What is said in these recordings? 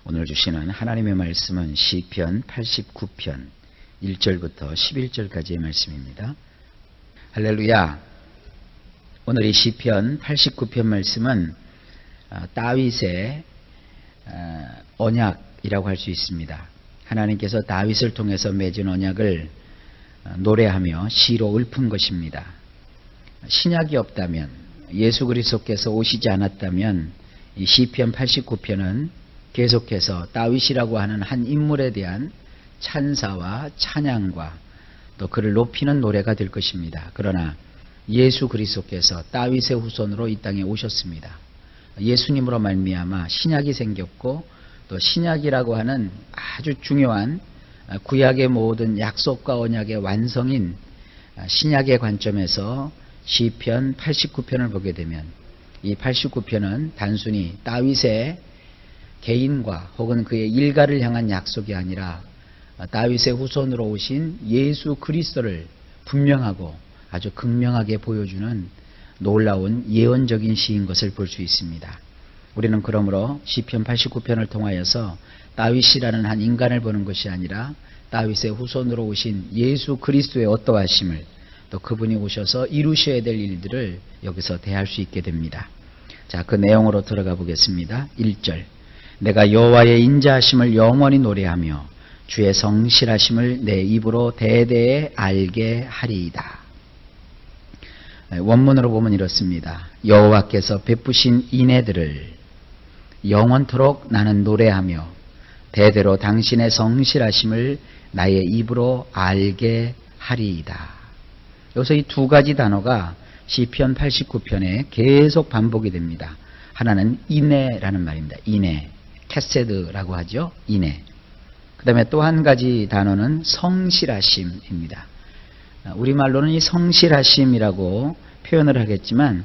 오늘 주시는 하나님의 말씀은 시편 89편 1절부터 11절까지의 말씀입니다. 할렐루야. 오늘 이 시편 89편 말씀은 다윗의 언약이라고 할 수 있습니다. 하나님께서 다윗을 통해서 맺은 언약을 노래하며 시로 읊은 것입니다. 신약이 없다면, 예수 그리스도께서 오시지 않았다면 이 시편 89편은 계속해서 다윗이라고 하는 한 인물에 대한 찬사와 찬양과 또 그를 높이는 노래가 될 것입니다. 그러나 예수 그리스도께서 다윗의 후손으로 이 땅에 오셨습니다. 예수님으로 말미암아 신약이 생겼고, 또 신약이라고 하는 아주 중요한 구약의 모든 약속과 언약의 완성인 신약의 관점에서 시편 89편을 보게 되면, 이 89편은 단순히 다윗의 개인과 혹은 그의 일가를 향한 약속이 아니라 다윗의 후손으로 오신 예수 그리스도를 분명하고 아주 극명하게 보여주는 놀라운 예언적인 시인 것을 볼 수 있습니다. 우리는 그러므로 시편 89편을 통하여서 다윗이라는 한 인간을 보는 것이 아니라 다윗의 후손으로 오신 예수 그리스도의 어떠하심을, 또 그분이 오셔서 이루셔야 될 일들을 여기서 대할 수 있게 됩니다. 자, 그 내용으로 들어가 보겠습니다. 1절. 내가 여호와의 인자하심을 영원히 노래하며 주의 성실하심을 내 입으로 대대에 알게 하리이다. 원문으로 보면 이렇습니다. 여호와께서 베푸신 인애들을 영원토록 나는 노래하며 대대로 당신의 성실하심을 나의 입으로 알게 하리이다. 여기서 이 두 가지 단어가 시편 89편에 계속 반복이 됩니다. 하나는 인애라는 말입니다. 인애, 캐세드라고 하죠. 인애. 그 다음에 또 한 가지 단어는 성실하심입니다. 우리말로는 이 성실하심이라고 표현을 하겠지만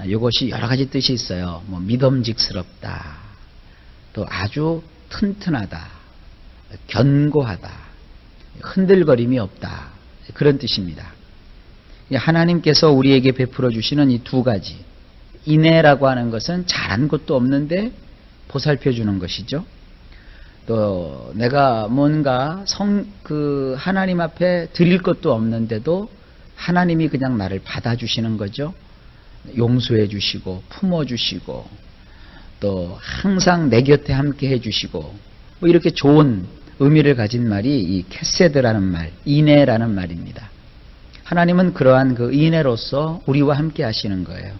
이것이 여러 가지 뜻이 있어요. 뭐 믿음직스럽다, 또 아주 튼튼하다, 견고하다, 흔들거림이 없다, 그런 뜻입니다. 하나님께서 우리에게 베풀어 주시는 이 두 가지, 인애라고 하는 것은 잘한 것도 없는데 보살펴 주는 것이죠. 또 내가 뭔가 하나님 앞에 드릴 것도 없는데도 하나님이 그냥 나를 받아주시는 거죠. 용서해 주시고 품어 주시고 또 항상 내 곁에 함께 해 주시고, 뭐 이렇게 좋은 의미를 가진 말이 이 캐세드라는 말, 인애라는 말입니다. 하나님은 그러한 그 인애로서 우리와 함께 하시는 거예요.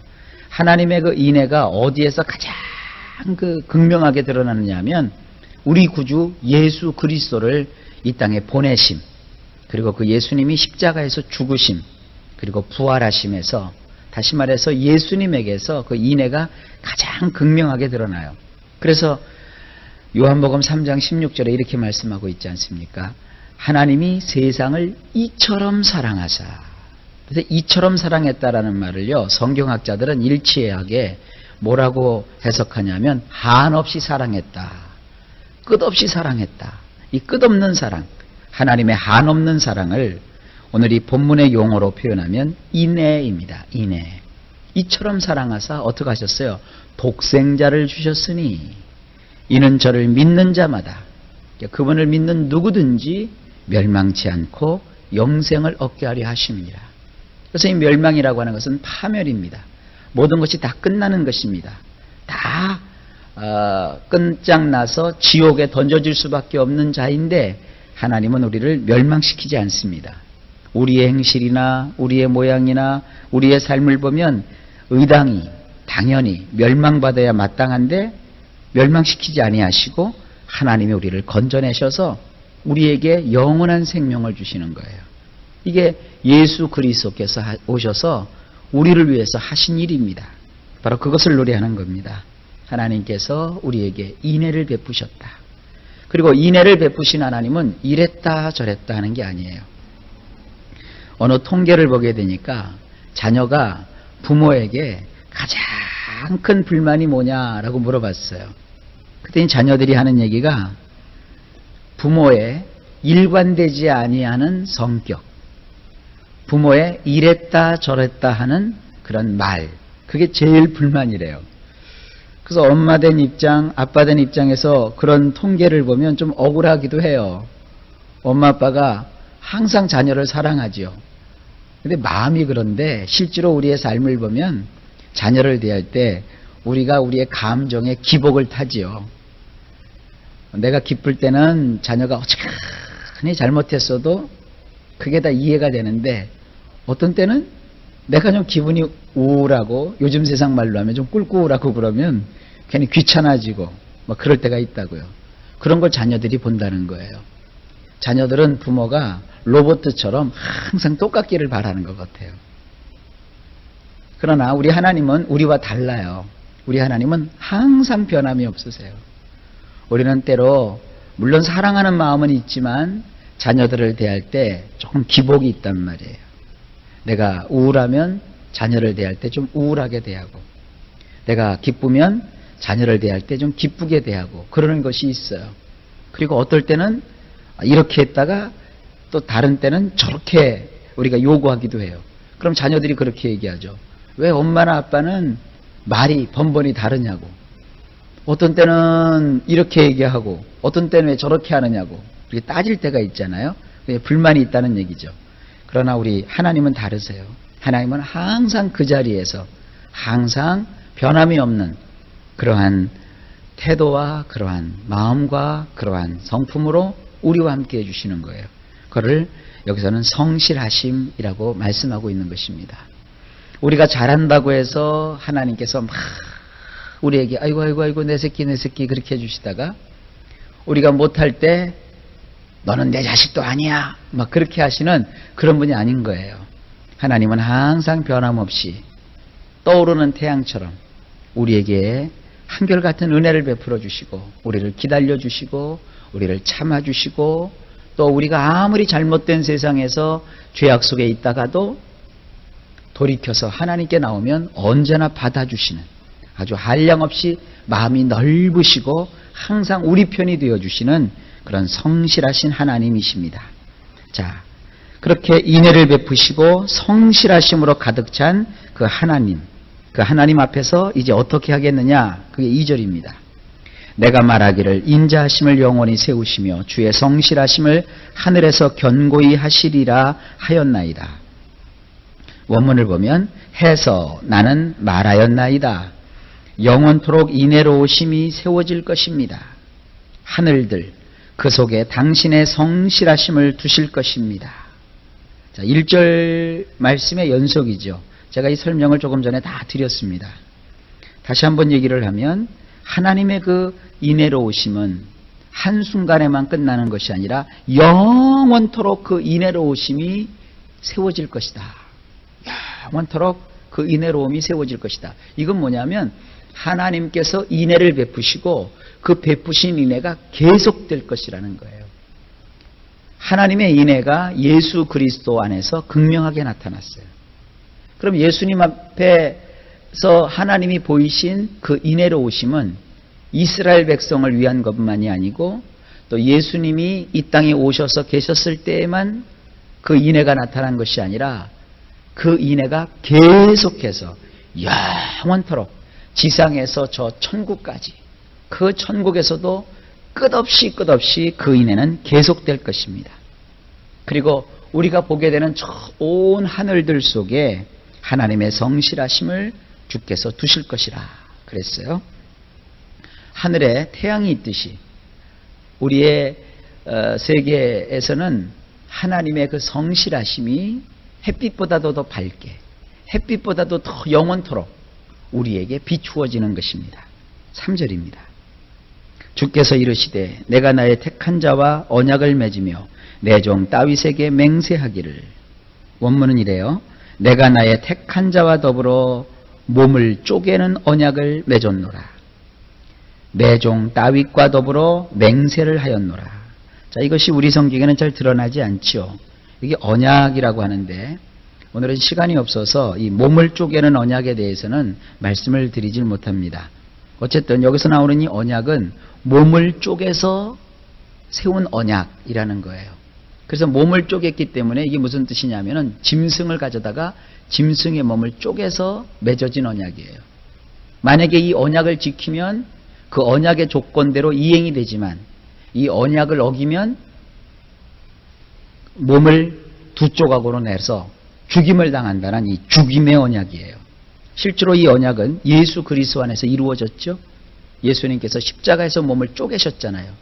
하나님의 그 인애가 어디에서 가장 극명하게 드러나느냐 하면, 우리 구주 예수 그리스도를 이 땅에 보내심, 그리고 그 예수님이 십자가에서 죽으심, 그리고 부활하심에서, 다시 말해서 예수님에게서 그 인애가 가장 극명하게 드러나요. 그래서 요한복음 3장 16절에 이렇게 말씀하고 있지 않습니까? 하나님이 세상을 이처럼 사랑하사. 그래서 이처럼 사랑했다라는 말을요, 성경학자들은 일치하게 뭐라고 해석하냐면 한없이 사랑했다, 끝없이 사랑했다. 이 끝없는 사랑, 하나님의 한없는 사랑을 오늘 이 본문의 용어로 표현하면 인애입니다. 인애. 이처럼 사랑하사 어떻게 하셨어요? 독생자를 주셨으니 이는 저를 믿는 자마다, 그분을 믿는 누구든지 멸망치 않고 영생을 얻게 하려 하심이니라. 그래서 이 멸망이라고 하는 것은 파멸입니다. 모든 것이 다 끝나는 것입니다. 다 끝장나서 지옥에 던져질 수밖에 없는 자인데, 하나님은 우리를 멸망시키지 않습니다. 우리의 행실이나 우리의 모양이나 우리의 삶을 보면 의당히 당연히 멸망받아야 마땅한데 멸망시키지 아니하시고 하나님이 우리를 건져내셔서 우리에게 영원한 생명을 주시는 거예요. 이게 예수 그리스도께서 오셔서 우리를 위해서 하신 일입니다. 바로 그것을 노래하는 겁니다. 하나님께서 우리에게 인애를 베푸셨다. 그리고 인애를 베푸신 하나님은 이랬다 저랬다 하는 게 아니에요. 어느 통계를 보게 되니까 자녀가 부모에게 가장 큰 불만이 뭐냐라고 물어봤어요. 그랬더니 자녀들이 하는 얘기가 부모의 일관되지 아니하는 성격, 부모의 이랬다 저랬다 하는 그런 말, 그게 제일 불만이래요. 그래서 엄마 된 입장, 아빠 된 입장에서 그런 통계를 보면 좀 억울하기도 해요. 엄마 아빠가 항상 자녀를 사랑하지요. 근데 마음이 그런데 실제로 우리의 삶을 보면 자녀를 대할 때 우리가 우리의 감정에 기복을 타지요. 내가 기쁠 때는 자녀가 어쩌니 잘못했어도 그게 다 이해가 되는데 어떤 때는 내가 좀 기분이 우울하고 요즘 세상 말로 하면 좀 꿀꿀하고 그러면 괜히 귀찮아지고 막 그럴 때가 있다고요. 그런 걸 자녀들이 본다는 거예요. 자녀들은 부모가 로봇처럼 항상 똑같기를 바라는 것 같아요. 그러나 우리 하나님은 우리와 달라요. 우리 하나님은 항상 변함이 없으세요. 우리는 때로 물론 사랑하는 마음은 있지만 자녀들을 대할 때 조금 기복이 있단 말이에요. 내가 우울하면 자녀를 대할 때 좀 우울하게 대하고, 내가 기쁘면 자녀를 대할 때 좀 기쁘게 대하고 그러는 것이 있어요. 그리고 어떨 때는 이렇게 했다가 또 다른 때는 저렇게 우리가 요구하기도 해요. 그럼 자녀들이 그렇게 얘기하죠. 왜 엄마나 아빠는 말이 번번이 다르냐고. 어떤 때는 이렇게 얘기하고 어떤 때는 왜 저렇게 하느냐고 그렇게 따질 때가 있잖아요. 불만이 있다는 얘기죠. 그러나 우리 하나님은 다르세요. 하나님은 항상 그 자리에서 항상 변함이 없는 그러한 태도와 그러한 마음과 그러한 성품으로 우리와 함께 해주시는 거예요. 그거를 여기서는 성실하심이라고 말씀하고 있는 것입니다. 우리가 잘한다고 해서 하나님께서 막 우리에게 아이고 내 새끼 그렇게 해주시다가 우리가 못할 때 너는 내 자식도 아니야 막 그렇게 하시는 그런 분이 아닌 거예요. 하나님은 항상 변함없이 떠오르는 태양처럼 우리에게 한결같은 은혜를 베풀어 주시고 우리를 기다려 주시고 우리를 참아 주시고 또 우리가 아무리 잘못된 세상에서 죄악 속에 있다가도 돌이켜서 하나님께 나오면 언제나 받아주시는 아주 한량없이 마음이 넓으시고 항상 우리 편이 되어주시는 그런 성실하신 하나님이십니다. 자, 그렇게 인애를 베푸시고 성실하심으로 가득 찬 그 하나님 앞에서 이제 어떻게 하겠느냐? 그게 2절입니다. 내가 말하기를 인자하심을 영원히 세우시며 주의 성실하심을 하늘에서 견고히 하시리라 하였나이다. 원문을 보면 해서 나는 말하였나이다. 영원토록 인애로우심이 세워질 것입니다. 하늘들 그 속에 당신의 성실하심을 두실 것입니다. 자, 1절 말씀의 연속이죠. 제가 이 설명을 조금 전에 다 드렸습니다. 다시 한번 얘기를 하면 하나님의 그 인애로우심은 한순간에만 끝나는 것이 아니라 영원토록 그 인애로우심이 세워질 것이다. 영원토록 그 인애로움이 세워질 것이다. 이건 뭐냐면 하나님께서 인애를 베푸시고 그 베푸신 인애가 계속될 것이라는 거예요. 하나님의 인애가 예수 그리스도 안에서 극명하게 나타났어요. 그럼 예수님 앞에서 하나님이 보이신 그 인애로우심은 이스라엘 백성을 위한 것만이 아니고 또 예수님이 이 땅에 오셔서 계셨을 때에만 그 인애가 나타난 것이 아니라 그 인애가 계속해서 영원토록 지상에서 저 천국까지 그 천국에서도 끝없이 그 인애는 계속될 것입니다. 그리고 우리가 보게 되는 저 온 하늘들 속에 하나님의 성실하심을 주께서 두실 것이라 그랬어요. 하늘에 태양이 있듯이 우리의 세계에서는 하나님의 그 성실하심이 햇빛보다도 더 밝게 햇빛보다도 더 영원토록 우리에게 비추어지는 것입니다. 3절입니다. 주께서 이르시되 내가 나의 택한 자와 언약을 맺으며 내 종 다윗에게 맹세하기를. 원문은 이래요. 내가 나의 택한 자와 더불어 몸을 쪼개는 언약을 맺었노라. 내 종 다윗과 더불어 맹세를 하였노라. 자, 이것이 우리 성경에는 잘 드러나지 않지요. 이게 언약이라고 하는데 오늘은 시간이 없어서 이 몸을 쪼개는 언약에 대해서는 말씀을 드리질 못합니다. 어쨌든 여기서 나오는 이 언약은 몸을 쪼개서 세운 언약이라는 거예요. 그래서 몸을 쪼갰기 때문에 이게 무슨 뜻이냐면은 짐승을 가져다가 짐승의 몸을 쪼개서 맺어진 언약이에요. 만약에 이 언약을 지키면 그 언약의 조건대로 이행이 되지만 이 언약을 어기면 몸을 두 조각으로 내서 죽임을 당한다는 이 죽임의 언약이에요. 실제로 이 언약은 예수 그리스도 안에서 이루어졌죠. 예수님께서 십자가에서 몸을 쪼개셨잖아요.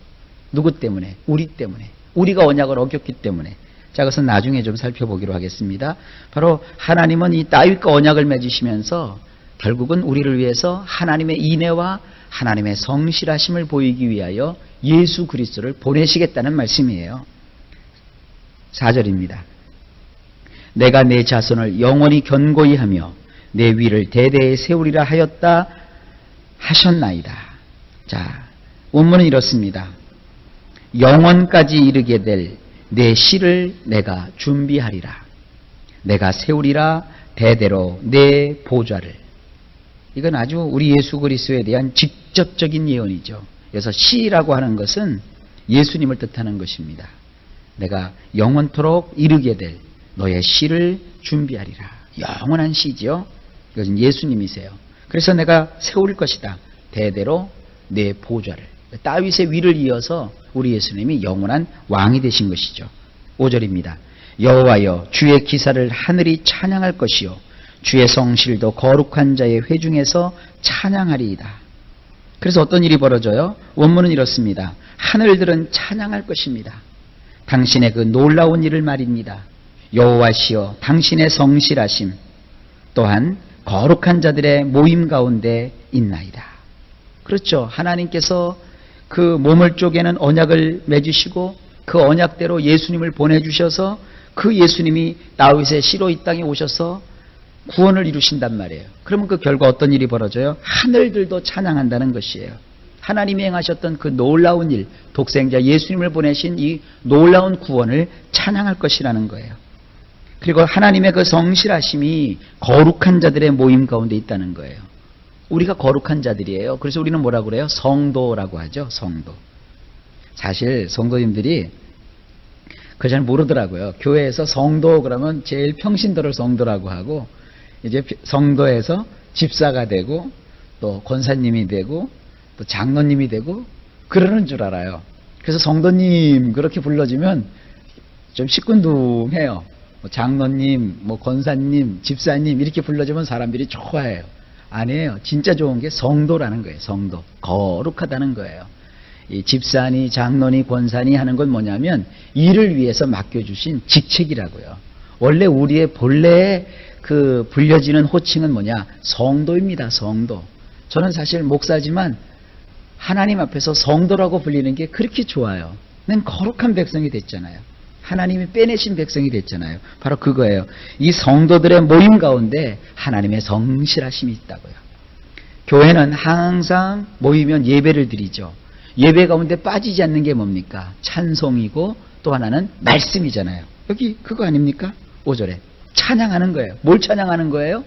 누구 때문에? 우리 때문에. 우리가 언약을 어겼기 때문에. 자, 그것은 나중에 좀 살펴보기로 하겠습니다. 바로 하나님은 이 다윗과 언약을 맺으시면서 결국은 우리를 위해서 하나님의 인애와 하나님의 성실하심을 보이기 위하여 예수 그리스도를 보내시겠다는 말씀이에요. 4절입니다. 내가 내 자손을 영원히 견고히 하며 내 위를 대대에 세우리라 하였다 하셨나이다. 자, 원문은 이렇습니다. 영원까지 이르게 될 내 씨를 내가 준비하리라. 내가 세우리라 대대로 내 보좌를. 이건 아주 우리 예수 그리스도에 대한 직접적인 예언이죠. 그래서 씨라고 하는 것은 예수님을 뜻하는 것입니다. 내가 영원토록 이르게 될 너의 씨를 준비하리라. 영원한 씨죠. 이것은 예수님이세요. 그래서 내가 세울 것이다. 대대로 내 보좌를. 다윗의 위를 이어서 우리 예수님이 영원한 왕이 되신 것이죠. 5절입니다. 여호와여 주의 기사를 하늘이 찬양할 것이요 주의 성실도 거룩한 자의 회중에서 찬양하리이다. 그래서 어떤 일이 벌어져요? 원문은 이렇습니다. 하늘들은 찬양할 것입니다. 당신의 그 놀라운 일을 말입니다. 여호와시여 당신의 성실하심 또한 거룩한 자들의 모임 가운데 있나이다. 그렇죠. 하나님께서 그 몸을 쪼개는 언약을 맺으시고 그 언약대로 예수님을 보내주셔서 그 예수님이 다윗의 씨로 이 땅에 오셔서 구원을 이루신단 말이에요. 그러면 그 결과 어떤 일이 벌어져요? 하늘들도 찬양한다는 것이에요. 하나님이 행하셨던 그 놀라운 일, 독생자 예수님을 보내신 이 놀라운 구원을 찬양할 것이라는 거예요. 그리고 하나님의 그 성실하심이 거룩한 자들의 모임 가운데 있다는 거예요. 우리가 거룩한 자들이에요. 그래서 우리는 뭐라고 그래요? 성도라고 하죠. 성도. 사실 성도님들이 그걸 잘 모르더라고요. 교회에서 성도 그러면 제일 평신도를 성도라고 하고 이제 성도에서 집사가 되고 또 권사님이 되고 또 장로님이 되고 그러는 줄 알아요. 그래서 성도님 그렇게 불러주면 좀 시큰둥해요. 장로님, 권사님, 집사님 이렇게 불러주면 사람들이 좋아해요. 아니에요. 진짜 좋은 게 성도라는 거예요. 성도. 거룩하다는 거예요. 이 집사니, 장로니, 권사니 하는 건 뭐냐면 일을 위해서 맡겨주신 직책이라고요. 원래 우리의 본래의 그 불려지는 호칭은 뭐냐? 성도입니다. 성도. 저는 사실 목사지만 하나님 앞에서 성도라고 불리는 게 그렇게 좋아요. 난 거룩한 백성이 됐잖아요. 하나님이 빼내신 백성이 됐잖아요. 바로 그거예요. 이 성도들의 모임 가운데 하나님의 성실하심이 있다고요. 교회는 항상 모이면 예배를 드리죠. 예배 가운데 빠지지 않는 게 뭡니까? 찬송이고 또 하나는 말씀이잖아요. 여기 그거 아닙니까? 5절에 찬양하는 거예요. 뭘 찬양하는 거예요?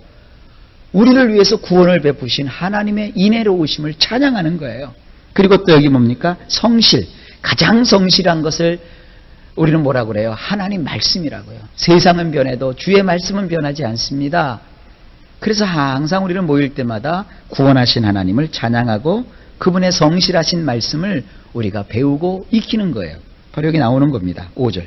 우리를 위해서 구원을 베푸신 하나님의 인애로우심을 찬양하는 거예요. 그리고 또 여기 뭡니까? 성실. 가장 성실한 것을 우리는 뭐라고 그래요? 하나님 말씀이라고요. 세상은 변해도 주의 말씀은 변하지 않습니다. 그래서 항상 우리는 모일 때마다 구원하신 하나님을 찬양하고 그분의 성실하신 말씀을 우리가 배우고 익히는 거예요. 바로 여기 나오는 겁니다. 5절.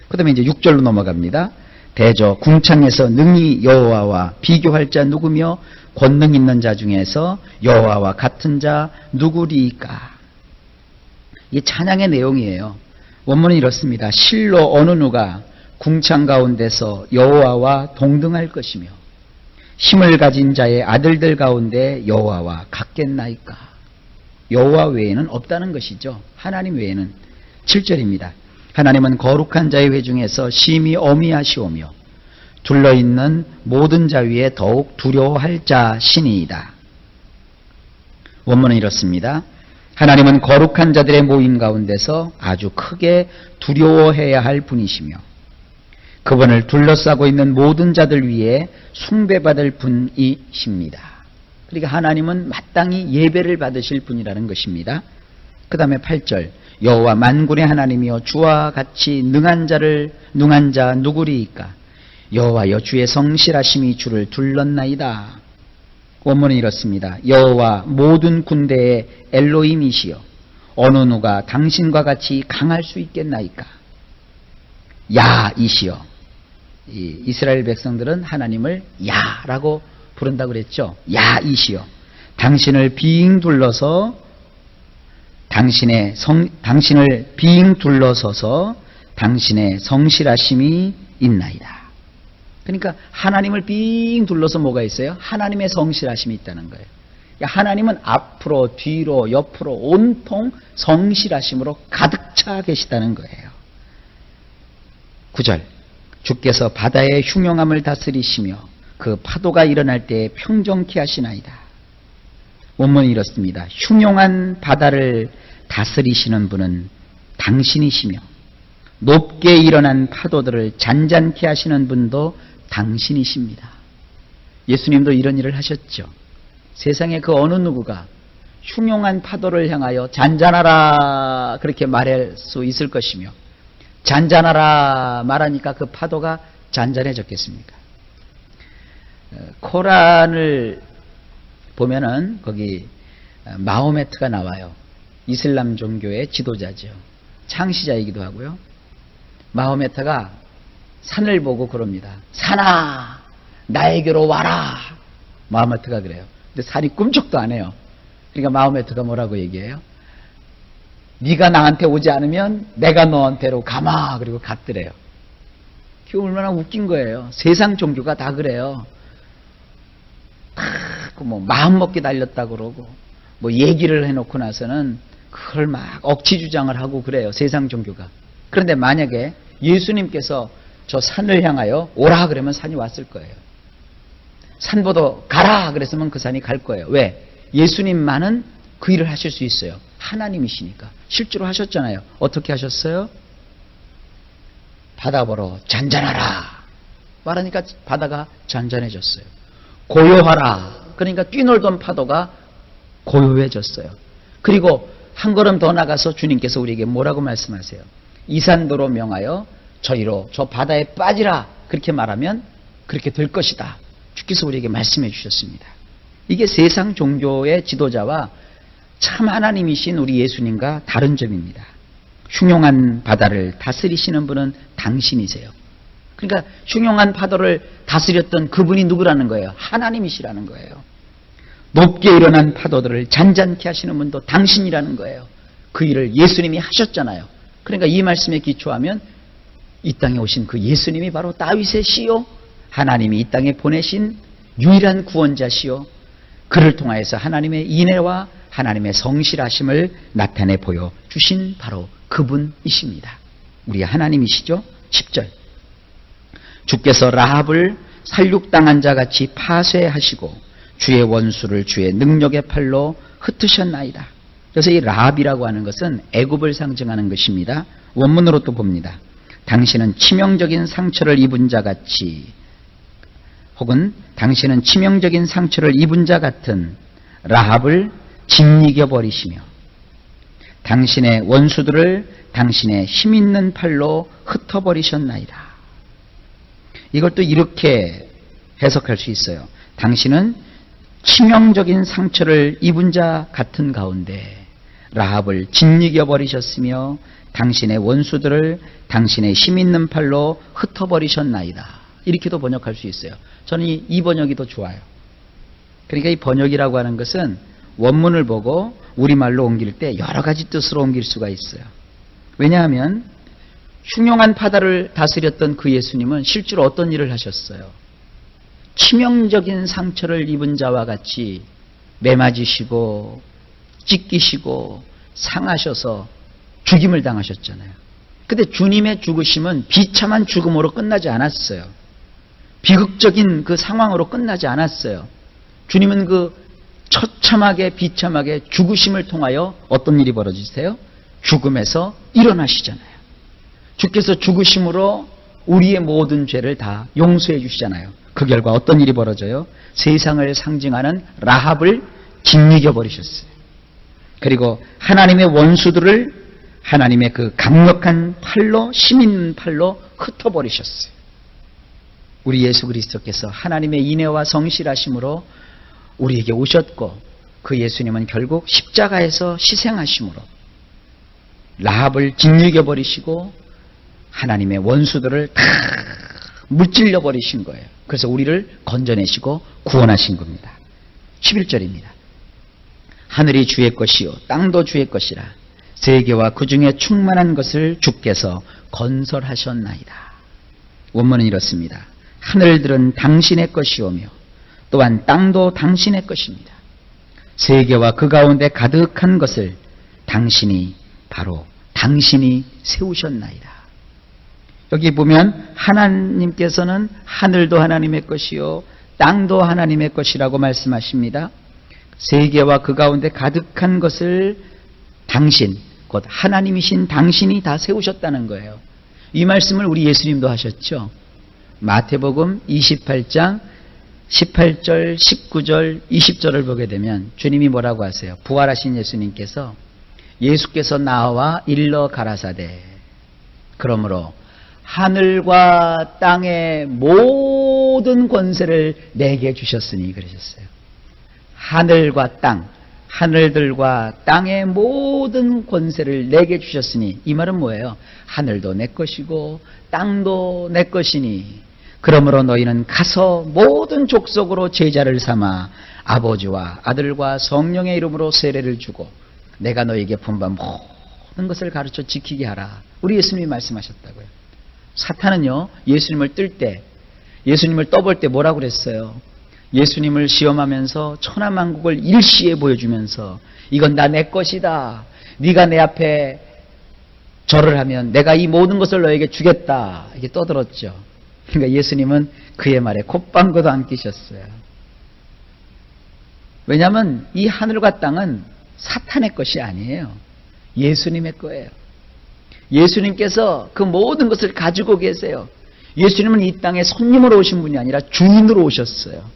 그 다음에 이제 6절로 넘어갑니다. 대저 궁창에서 능히 여호와와 비교할 자 누구며 권능 있는 자 중에서 여호와와 같은 자 누구리이까. 이게 찬양의 내용이에요. 원문은 이렇습니다. 실로 어느 누가 궁창 가운데서 여호와와 동등할 것이며 힘을 가진 자의 아들들 가운데 여호와와 같겠나이까. 여호와 외에는 없다는 것이죠. 하나님 외에는. 7절입니다. 하나님은 거룩한 자의 회중에서 심히 어미하시오며 둘러있는 모든 자 위에 더욱 두려워할 자신이이다. 원문은 이렇습니다. 하나님은 거룩한 자들의 모임 가운데서 아주 크게 두려워해야 할 분이시며 그분을 둘러싸고 있는 모든 자들 위에 숭배받을 분이십니다. 그러니까 하나님은 마땅히 예배를 받으실 분이라는 것입니다. 그 다음에 8절 여호와 만군의 하나님이여 주와 같이 능한 자 누구리이까. 여호와여 주의 성실하심이 주를 둘렀나이다. 원문은 이렇습니다. 여호와 모든 군대의 엘로힘이시여 어느 누가 당신과 같이 강할 수 있겠나이까. 야이시여. 이스라엘 백성들은 하나님을 야라고 부른다고 그랬죠. 야이시여. 당신을 빙 둘러서 당신을 빙 둘러서서 당신의 성실하심이 있나이다. 그러니까 하나님을 빙 둘러서 뭐가 있어요? 하나님의 성실하심이 있다는 거예요. 하나님은 앞으로 뒤로 옆으로 온통 성실하심으로 가득 차 계시다는 거예요. 9절 주께서 바다의 흉용함을 다스리시며 그 파도가 일어날 때 평정케 하시나이다. 원문이 이렇습니다. 흉용한 바다를 다스리시는 분은 당신이시며 높게 일어난 파도들을 잔잔케 하시는 분도 당신이십니다. 예수님도 이런 일을 하셨죠. 세상에 그 어느 누구가 흉용한 파도를 향하여 잔잔하라 그렇게 말할 수 있을 것이며 잔잔하라 말하니까 그 파도가 잔잔해졌겠습니까? 코란을 보면은 거기 마호메트가 나와요. 이슬람 종교의 지도자죠. 창시자이기도 하고요. 마호메트가 산을 보고 그럽니다. 산아 나에게로 와라. 마호메트가 그래요. 근데 산이 꿈쩍도 안 해요. 그러니까 마호메트가 뭐라고 얘기해요? 네가 나한테 오지 않으면 내가 너한테로 가마. 그리고 갔더래요. 그게 얼마나 웃긴 거예요. 세상 종교가 다 그래요. 뭐 마음먹기 달렸다고 그러고 뭐 얘기를 해놓고 나서는 그걸 막 억지 주장을 하고 그래요. 세상 종교가. 그런데 만약에 예수님께서 저 산을 향하여 오라 그러면 산이 왔을 거예요. 산보다 가라 그랬으면 그 산이 갈 거예요. 왜? 예수님만은 그 일을 하실 수 있어요. 하나님이시니까. 실제로 하셨잖아요. 어떻게 하셨어요? 바다 보러 잔잔하라 말하니까 바다가 잔잔해졌어요. 고요하라 그러니까 뛰놀던 파도가 고요해졌어요. 그리고 한 걸음 더 나가서 주님께서 우리에게 뭐라고 말씀하세요? 이산도로 명하여 저희로 저 바다에 빠지라 그렇게 말하면 그렇게 될 것이다. 주께서 우리에게 말씀해 주셨습니다. 이게 세상 종교의 지도자와 참 하나님이신 우리 예수님과 다른 점입니다. 흉용한 바다를 다스리시는 분은 당신이세요. 그러니까 흉용한 파도를 다스렸던 그분이 누구라는 거예요? 하나님이시라는 거예요. 높게 일어난 파도들을 잔잔케 하시는 분도 당신이라는 거예요. 그 일을 예수님이 하셨잖아요. 그러니까 이 말씀에 기초하면 이 땅에 오신 그 예수님이 바로 다윗의 시요 하나님이 이 땅에 보내신 유일한 구원자시요 그를 통하여서 하나님의 인애와 하나님의 성실하심을 나타내 보여주신 바로 그분이십니다. 우리 하나님이시죠. 10절 주께서 라합을 살육당한 자같이 파쇄하시고 주의 원수를 주의 능력의 팔로 흩으셨나이다. 그래서 이 라합이라고 하는 것은 애굽을 상징하는 것입니다. 원문으로 또 봅니다. 당신은 치명적인 상처를 입은 자같이 혹은 당신은 치명적인 상처를 입은 자 같은 라합을 짓이겨 버리시며 당신의 원수들을 당신의 힘있는 팔로 흩어버리셨나이다. 이걸 또 이렇게 해석할 수 있어요. 당신은 치명적인 상처를 입은 자 같은 가운데 라합을 짓이겨 버리셨으며 당신의 원수들을 당신의 힘있는 팔로 흩어버리셨나이다. 이렇게도 번역할 수 있어요. 저는 이 번역이 더 좋아요. 그러니까 이 번역이라고 하는 것은 원문을 보고 우리말로 옮길 때 여러 가지 뜻으로 옮길 수가 있어요. 왜냐하면 흉용한 바다를 다스렸던 그 예수님은 실제로 어떤 일을 하셨어요? 치명적인 상처를 입은 자와 같이 매맞으시고 찢기시고 상하셔서 죽임을 당하셨잖아요. 근데 주님의 죽으심은 비참한 죽음으로 끝나지 않았어요. 비극적인 그 상황으로 끝나지 않았어요. 주님은 그 처참하게 비참하게 죽으심을 통하여 어떤 일이 벌어지세요? 죽음에서 일어나시잖아요. 주께서 죽으심으로 우리의 모든 죄를 다 용서해 주시잖아요. 그 결과 어떤 일이 벌어져요? 세상을 상징하는 라합을 짓이겨 버리셨어요. 그리고 하나님의 원수들을 하나님의 그 강력한 팔로 힘있는 팔로 흩어버리셨어요. 우리 예수 그리스도께서 하나님의 인애와 성실하심으로 우리에게 오셨고 그 예수님은 결국 십자가에서 희생하심으로 라합을 짓이겨 버리시고 하나님의 원수들을 다 무찔러 버리신 거예요. 그래서 우리를 건져내시고 구원하신 겁니다. 11절입니다. 하늘이 주의 것이요 땅도 주의 것이라 세계와 그 중에 충만한 것을 주께서 건설하셨나이다. 원문은 이렇습니다. 하늘들은 당신의 것이오며 또한 땅도 당신의 것입니다. 세계와 그 가운데 가득한 것을 당신이 세우셨나이다. 여기 보면 하나님께서는 하늘도 하나님의 것이요 땅도 하나님의 것이라고 말씀하십니다. 세계와 그 가운데 가득한 것을 당신, 곧 하나님이신 당신이 다 세우셨다는 거예요. 이 말씀을 우리 예수님도 하셨죠. 마태복음 28장 18절, 19절, 20절을 보게 되면 주님이 뭐라고 하세요? 부활하신 예수께서 나와 일러 가라사대 그러므로 하늘과 땅의 모든 권세를 내게 주셨으니 그러셨어요. 하늘과 땅, 하늘들과 땅의 모든 권세를 내게 주셨으니 이 말은 뭐예요? 하늘도 내 것이고 땅도 내 것이니 그러므로 너희는 가서 모든 족속으로 제자를 삼아 아버지와 아들과 성령의 이름으로 세례를 주고 내가 너희에게 분부한 모든 것을 가르쳐 지키게 하라. 우리 예수님이 말씀하셨다고요. 사탄은요, 예수님을 떠볼 때 뭐라고 그랬어요? 예수님을 시험하면서 천하만국을 일시에 보여주면서 이건 다 내 것이다. 네가 내 앞에 절을 하면 내가 이 모든 것을 너에게 주겠다. 이게 떠들었죠. 그러니까 예수님은 그의 말에 콧방귀도 안 끼셨어요. 왜냐하면 이 하늘과 땅은 사탄의 것이 아니에요. 예수님의 거예요. 예수님께서 그 모든 것을 가지고 계세요. 예수님은 이 땅에 손님으로 오신 분이 아니라 주인으로 오셨어요.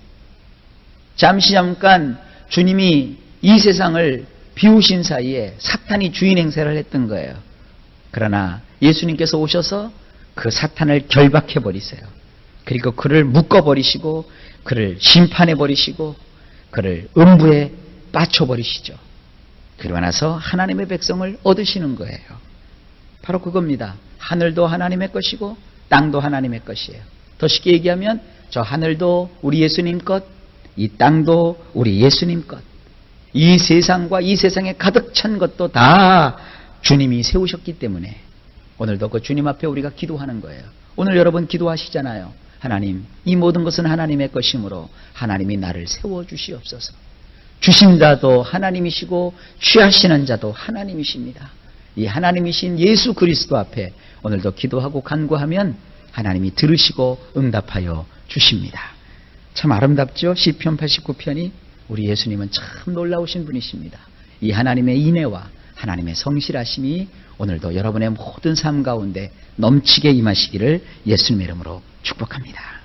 잠깐 주님이 이 세상을 비우신 사이에 사탄이 주인 행세를 했던 거예요. 그러나 예수님께서 오셔서 그 사탄을 결박해 버리세요. 그리고 그를 묶어 버리시고 그를 심판해 버리시고 그를 음부에 빠쳐 버리시죠. 그러고 나서 하나님의 백성을 얻으시는 거예요. 바로 그겁니다. 하늘도 하나님의 것이고 땅도 하나님의 것이에요. 더 쉽게 얘기하면 저 하늘도 우리 예수님 것, 이 땅도 우리 예수님 것, 이 세상과 이 세상에 가득 찬 것도 다 주님이 세우셨기 때문에 오늘도 그 주님 앞에 우리가 기도하는 거예요. 오늘 여러분 기도하시잖아요. 하나님, 이 모든 것은 하나님의 것이므로 하나님이 나를 세워주시옵소서. 주신 자도 하나님이시고 취하시는 자도 하나님이십니다. 이 하나님이신 예수 그리스도 앞에 오늘도 기도하고 간구하면 하나님이 들으시고 응답하여 주십니다. 참 아름답죠? 시편 89편이 우리 예수님은 참 놀라우신 분이십니다. 이 하나님의 인애와 하나님의 성실하심이 오늘도 여러분의 모든 삶 가운데 넘치게 임하시기를 예수님의 이름으로 축복합니다.